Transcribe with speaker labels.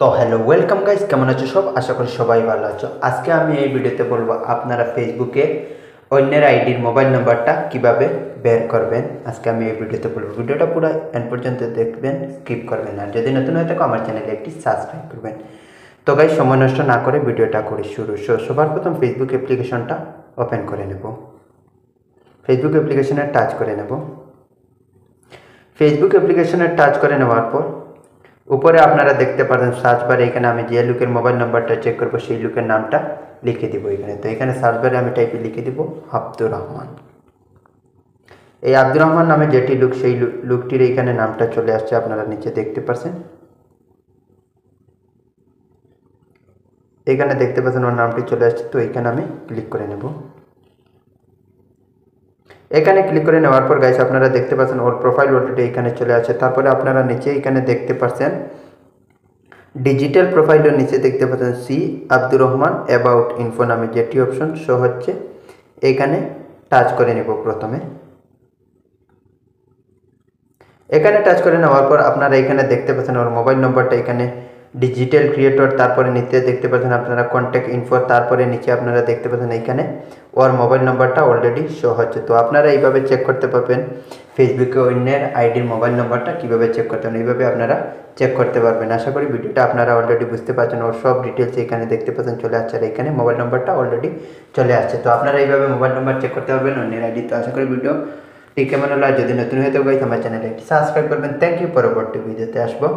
Speaker 1: তো hello welcome guys, কেমন আছো সব? আশা করি সবাই ভালো আছো। আজকে আমি এই ভিডিওতে বলবো আপনারা ফেসবুকে অন্যের আইডির মোবাইল নাম্বারটা কিভাবে বের করবেন। আজকে আমি এই ভিডিওতে বলবো, ভিডিওটা পুরো এন্ড পর্যন্ত দেখবেন, স্কিপ করবেন না। যদি নতুন হয়ে থাকো আমার চ্যানেলে একটি সাবস্ক্রাইব করবেন। তো গাইস, সময় নষ্ট না করে ভিডিওটা করি শুরু। সবার প্রথম ফেসবুক অ্যাপ্লিকেশনটা ওপেন করে নেব। ফেসবুক অ্যাপ্লিকেশনে টাচ করে নেব। ফেসবুক অ্যাপ্লিকেশনে টাচ করে নেওয়ার পর উপরে আপনারা দেখতে পারেন সার্চ বারে এখানে আমি যে লোকের মোবাইল নাম্বারটা চেক করবো সেই লোকের নামটা লিখে দিব এখানে। তো এখানে সার্চ বারে আমি টাইপে লিখে দিব আব্দুর রহমান। এই আব্দুর রহমান নামে যেটি লোক, সেই লোকটির এখানে নামটা চলে আসছে, আপনারা নিচে দেখতে পাচ্ছেন। এখানে দেখতে পাচ্ছেন ওর নামটি চলে আসছে। তো এখানে আমি ক্লিক করে নেব। এখানে ক্লিক করে নেওয়ার পর গাইস আপনারা দেখতে পাচ্ছেন ওর প্রোফাইল অলরেডি এখানে চলে আসছে। তারপরে আপনারা নিচে এখানে দেখতে পাচ্ছেন ডিজিটাল প্রোফাইলের নিচে দেখতে পাচ্ছেন C Abdur Rahman about info নামে যেটি অপশন শো হচ্ছে, এখানে টাচ করে নেব প্রথমে। এখানে টাচ করে নেওয়ার পর আপনারা এখানে দেখতে পাচ্ছেন ওর মোবাইল নম্বরটা এখানে ডিজিটাল ক্রিয়েটর, তারপরে নিচে দেখতে পাচ্ছেন আপনারা কন্ট্যাক্ট ইনফো, তারপরে নিচে আপনারা দেখতে পাচ্ছেন এখানে ওর মোবাইল নম্বরটা অলরেডি শো হচ্ছে। তো আপনারা এইভাবে চেক করতে পারবেন ফেসবুকে অন্যের আইডির মোবাইল নম্বরটা কীভাবে চেক করতে পারেন, এইভাবে আপনারা চেক করতে পারবেন। আশা করি ভিডিওটা আপনারা অলরেডি বুঝতে পারছেন। ওর সব ডিটেলস এখানে দেখতে পাচ্ছেন চলে আসছে, আর এখানে মোবাইল নম্বরটা অলরেডি চলে আসছে। তো আপনারা এইভাবে মোবাইল নম্বর চেক করতে পারবেন অন্যের আইডি। তো আশা করি ভিডিও ঠিক কেমন হলো, আর যদি নতুন হয়ে থাকে আমার চ্যানেলে একটি সাবস্ক্রাইব করবেন। Thank you. পরবর্তী ভিডিওতে আসবো।